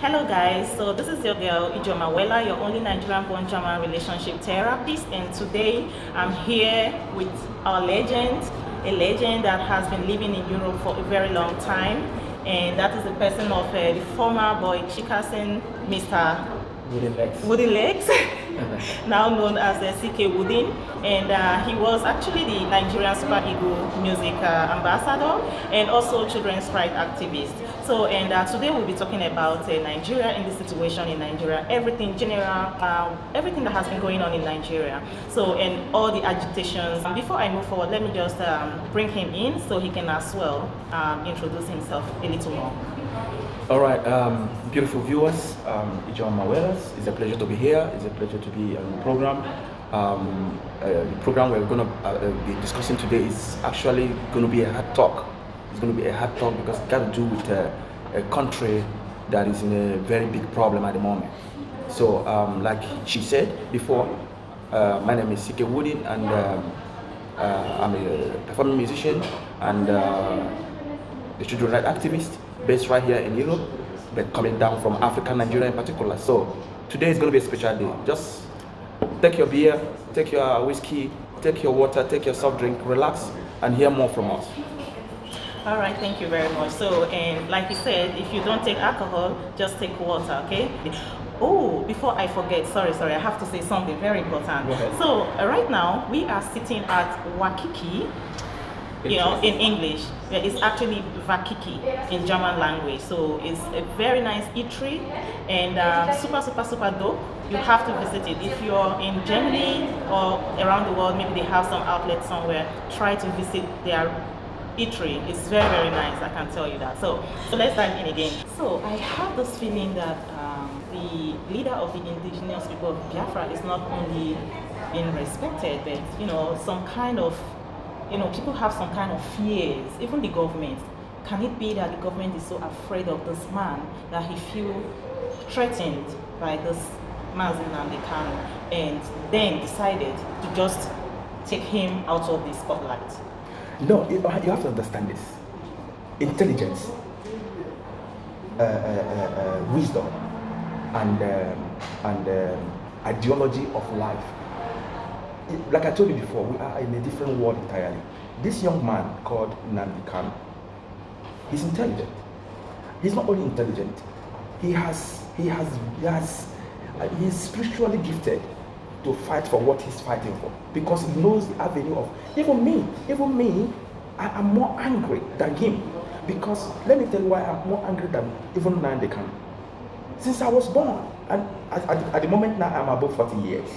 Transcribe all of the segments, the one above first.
Hello guys, so this is your girl Ijeoma Weller, your only Nigerian-born German relationship therapist, and today I'm here with our legend, a legend that has been living in Europe for a very long time, and that is the person of the former boy Chikasen, Mr. Wooden Legs, now known as CK Wooden, and he was actually the Nigerian Super Eagle music ambassador and also children's rights activist. So, and today we'll be talking about Nigeria and the situation in Nigeria, everything general, everything that has been going on in Nigeria. So, and all the agitations. Before I move forward, let me just bring him in so he can as well introduce himself a little more. All right, beautiful viewers, Ijeoma Weller, it's a pleasure to be here. It's a pleasure to be on the program. The program we're going to be discussing today is actually going to be a hard talk. It's going to be a hard talk because it's got to do with a country that is in a very big problem at the moment. So, like she said before, my name is CK Wooden, and I'm a performing musician and a children's rights activist based right here in Europe, but coming down from Africa, Nigeria in particular. So today is going to be a special day. Just take your beer, take your whiskey, take your water, take your soft drink, relax, and hear more from us. All right, thank you very much. So, and like you said, if you don't take alcohol, just take water, okay? Oh, before I forget, sorry, I have to say something very important. Go ahead. So, right now, we are sitting at Wakiki, you know, in English. It's actually Vakiki in German language. So it's a very nice eatery and super dope. You have to visit it. If you're in Germany or around the world, maybe they have some outlet somewhere, try to visit their eatery. It's very nice, I can tell you that. So let's dive in again. So I have this feeling that the leader of the indigenous people of Biafra is not only being respected, but you know, some kind of, you know, people have some kind of fears, even the government. Can it be that the government is so afraid of this man that he feels threatened by this Mazi Nnamdi Kanu and then decided to just take him out of the spotlight? No, you have to understand this. Intelligence, wisdom, and ideology of life. Like I told you before, we are in a different world entirely. This young man called Nnamdi Kanu, he's intelligent. He's not only intelligent, he's spiritually gifted to fight for what he's fighting for, because he knows the avenue of even me. I am more angry than him, because let me tell you why I'm more angry than even Nnamdi Kanu. Since I was born, and at the moment now I'm above 40 years.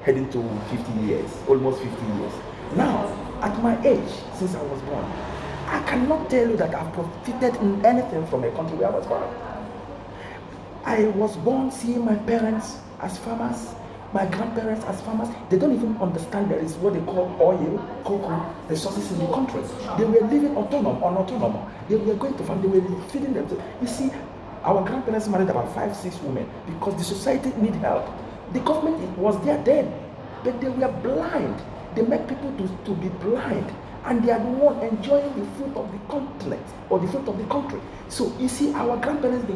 Heading to 50 years, almost 50 years. Now, at my age, since I was born, I cannot tell you that I've profited in anything from a country where I was born. I was born seeing my parents as farmers, my grandparents as farmers. They don't even understand there is what they call oil, cocoa, resources in the country. They were living autonomous. They were going to farm, they were feeding them. You see, our grandparents married about 5-6 women because the society need help. The government was there then, but they were blind. They make people to be blind, and they are the one enjoying the fruit of the continent or the fruit of the country. So you see, our grandparents,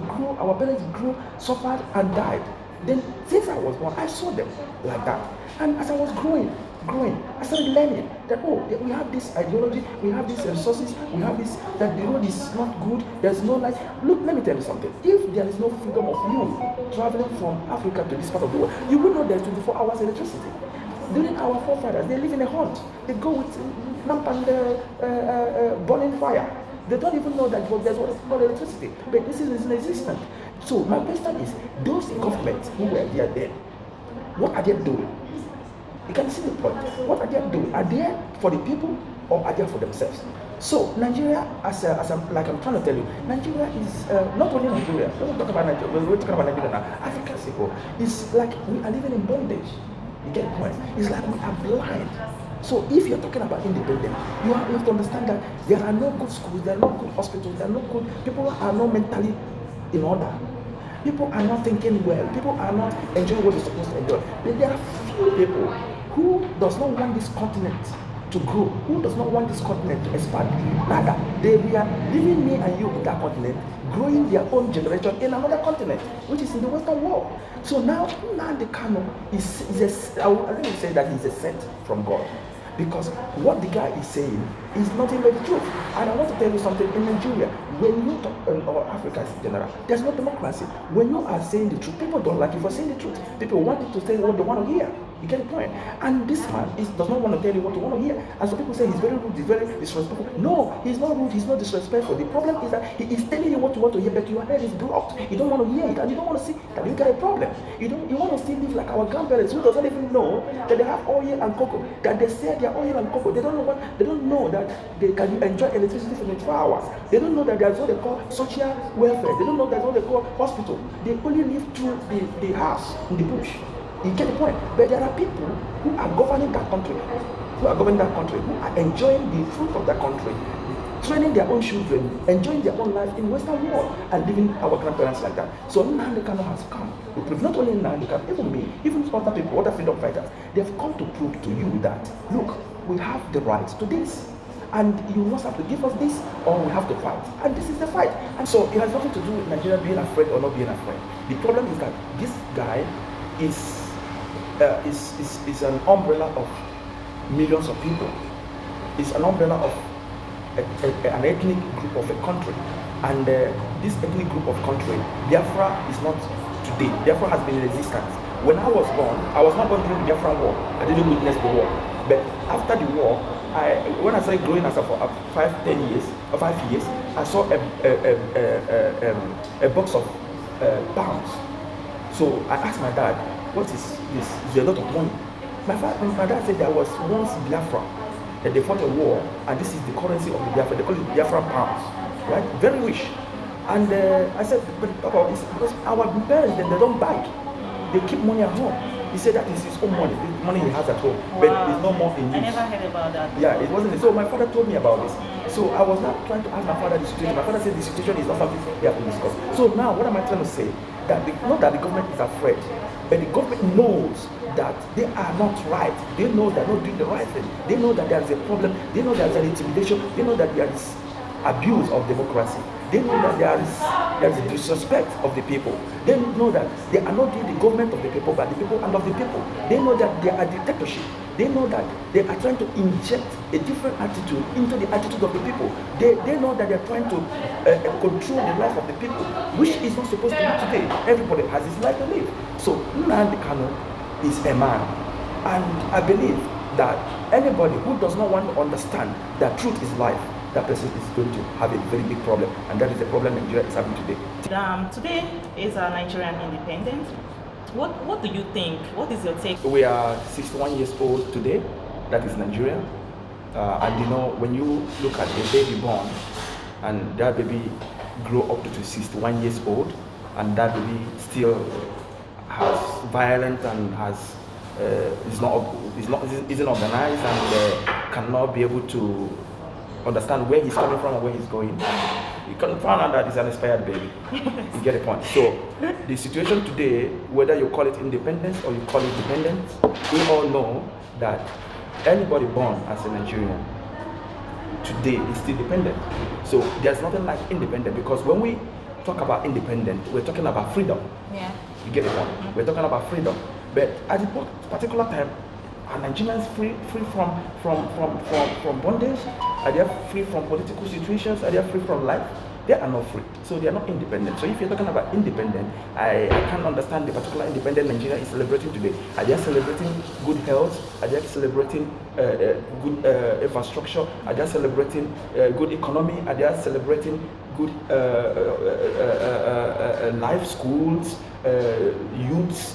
our parents grew, suffered, and died. Then since I was born, I saw them like that. And as I was growing, I started learning that, oh, we have this ideology, we have these resources, we have this, that the road is not good, there's no light. Look, let me tell you something. If there is no freedom of you traveling from Africa to this part of the world, you will know there's 24 hours electricity. During our forefathers, they live in a hut. They go with lamp and burning fire. They don't even know that there's what is called electricity. But this is inexistent. So my question is, those governments who were there then, what are they doing? You can see the point. What are they doing? Are they for the people or are they for themselves? So Nigeria, like I'm trying to tell you, Nigeria is not only Nigeria. Don't talk about Nigeria. We're talking about Nigeria now. Africa's people. It's like we are living in bondage. You get the point? It's like we are blind. So if you're talking about independence, you have to understand that there are no good schools, there are no good hospitals, there are no good people are not mentally in order. People are not thinking well. People are not enjoying what they're supposed to enjoy. But there are few people who does not want this continent to grow, who does not want this continent to expand. Rather, we are leaving me and you in that continent, growing their own generation in another continent, which is in the Western world. So now Nnamdi Kanu I will say that he's a sent from God. Because what the guy is saying is nothing but the truth. And I want to tell you something. In Nigeria, when you talk, or Africa in general, there's no democracy. When you are saying the truth, people don't like you for saying the truth. People want you to say what they want to hear. You get the point? And this man does not want to tell you what you want to hear. And so people say he's very rude, he's very disrespectful. No, he's not rude, he's not disrespectful. The problem is that he is telling you what you want to hear, but your head is blocked. You don't want to hear it, and you don't want to see that you got a problem. You want to still live like our grandparents who doesn't even know that they have oil and cocoa, that they sell their oil and cocoa. They don't know that they can enjoy electricity for 24 hours. They don't know that there's what they call social welfare. They don't know that's what they call hospital. They only live through the house in the bush. You get the point? But there are people who are governing that country, who are enjoying the fruit of that country, training their own children, enjoying their own life in Western world, and living our grandparents like that. So Nnamdi Kanu has come to prove, not only Nnamdi Kanu, even me, even other people, other freedom fighters, they've come to prove to you that, look, we have the right to this. And you must have to give us this, or we have to fight. And this is the fight. And so it has nothing to do with Nigeria being afraid or not being afraid. The problem is that this guy is an umbrella of millions of people. It's an umbrella of an ethnic group of a country. And this ethnic group of country, Biafra is not today. Biafra has been in existence. When I was born, I was not born during the Biafran War. I didn't witness the war. But after the war, when I started growing as for 5 years, I saw a box of pounds. So I asked my dad, what is this? It's a lot of money. My dad said there was once Biafra, that they fought a war, and this is the currency of the Biafra. They call it Biafra pounds, right? Very rich. And I said, but Papa, it's because our parents, they don't bank. They keep money at home. He said that is his own money, the money he has at home, but it's no more in use. I never heard about that. Yeah, it wasn't. So my father told me about this. So I was not trying to ask my father the situation. My father said the situation is not something we have to discuss. So now, what am I trying to say? That not that the government is afraid, but the government knows that they are not right. They know they're not doing the right thing. They know that there is a problem. They know there is an intimidation. They know that there is abuse of democracy. They know that there is a disrespect of the people. They know that they are not doing the government of the people, but the people and of the people. They know that they are dictatorship. They know that they are trying to inject a different attitude into the attitude of the people. They know that they are trying to control the life of the people, which is not supposed to be today. Everybody has his life to live. So Nnamdi Kanu is a man, and I believe that anybody who does not want to understand that truth is life, that person is going to have a very big problem, and that is the problem Nigeria is having today. Today is our Nigerian independence. What do you think? What is your take? We are 61 years old today. That is Nigeria. And you know, when you look at a baby born, and that baby grow up to 61 years old, and that baby still has violent and isn't organized and cannot be able to understand where he's coming from and where he's going, you can find out that it's an expired baby. You get the point. So the situation today, whether you call it independence or you call it dependence, we all know that anybody born as a Nigerian today is still dependent. So there's nothing like independent, because when we talk about independent, we're talking about freedom. Yeah. You get the point. We're talking about freedom. But at the particular time, are Nigerians free from bondage? Are they free from political situations? Are they free from life? They are not free. So they are not independent. So if you're talking about independent, I can't understand the particular independent Nigeria is celebrating today. Are they celebrating good health? Are they celebrating good infrastructure? Are they celebrating good economy? Are they celebrating good life, schools, youths?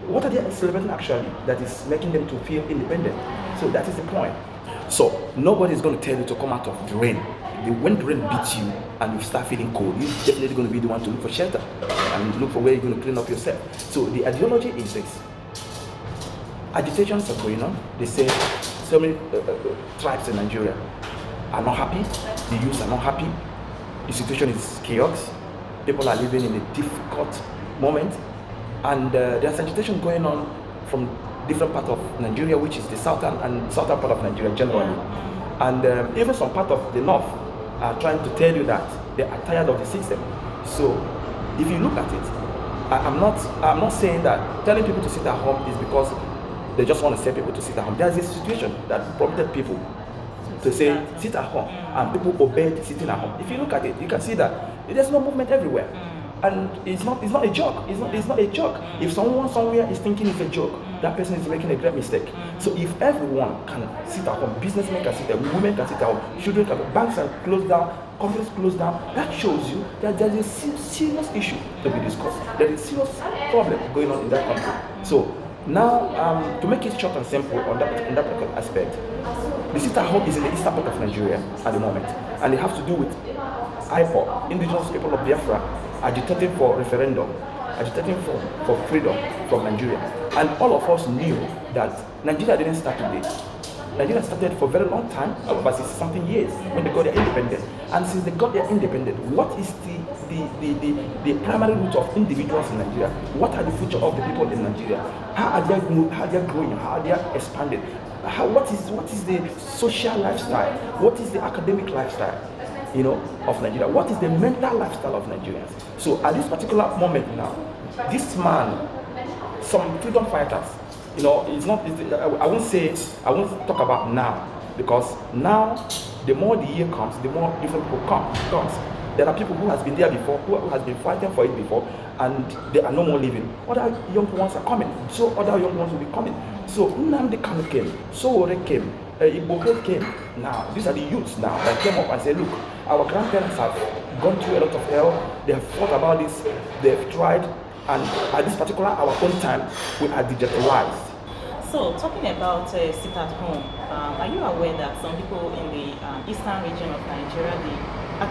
What are they celebrating actually that is making them to feel independent? So that is the point. So nobody is going to tell you to come out of the rain. When the rain beats you and you start feeling cold, you're definitely going to be the one to look for shelter and look for where you're going to clean up yourself. So the ideology is this. Agitations are going on. They say so many tribes in Nigeria are not happy. The youth are not happy. The situation is chaos. People are living in a difficult moment. And there's agitation going on from different parts of Nigeria, which is the southern part of Nigeria generally. And even some part of the north are trying to tell you that they are tired of the system. So if you look at it, I'm not saying that telling people to sit at home is because they just want to tell people to sit at home. There's a situation that prompted people to say sit at home, and people obeyed sitting at home. If you look at it, you can see that there's no movement everywhere. And it's not a joke. It's not a joke. If someone somewhere is thinking it's a joke, that person is making a great mistake. So if everyone can sit at home, businessmen can sit at home, women can sit at home, children can, banks are closed down, companies closed down, that shows you that there is a serious issue to be discussed. There is a serious problem going on in that country. So now, to make it short and simple on that particular aspect, the sit at home is in the eastern part of Nigeria at the moment, and it has to do with IPOB, indigenous people of Biafra, agitating for referendum, agitating for freedom from Nigeria. And all of us knew that Nigeria didn't start today. Nigeria started for a very long time, about 60-something years, when they got their independence. And since they got their independence, what is the primary root of individuals in Nigeria? What are the future of the people in Nigeria? How are they growing? How are they expanding? What is the social lifestyle? What is the academic lifestyle, of Nigeria? What is the mental lifestyle of Nigerians? So at this particular moment now, this man, some freedom fighters, it's not. I won't talk about now, because now, the more the year comes, the more different people comes. There are people who has been there before, who has been fighting for it before, and they are no more living. Other young ones are coming, so other young ones will be coming. So Nnamdi Kanu came, Sowore came, Igboho came. Now these are the youths now that came up and said, look, our grandparents have gone through a lot of hell. They have thought about this, they have tried, and at this particular our own time, we are digitalized. So, talking about sit at home, are you aware that some people in the eastern region of Nigeria,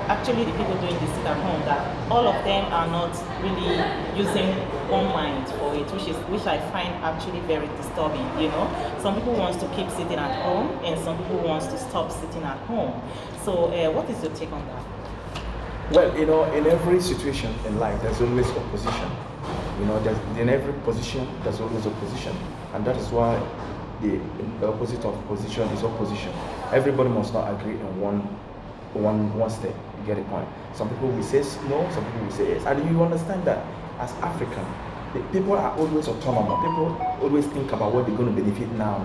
actually the people doing the sit at home, that all of them are not really using one mind for it, which I find actually very disturbing. Some people want to keep sitting at home, and some people want to stop sitting at home. So, what is your take on that? Well, in every situation in life, there's always opposition. In every position, there's always opposition. And that is why the opposite of position is opposition. Everybody must not agree in one step. You get the point? Some people will say no, some people will say yes. And you understand that as African, people are always autonomous. People always think about what they're going to benefit now.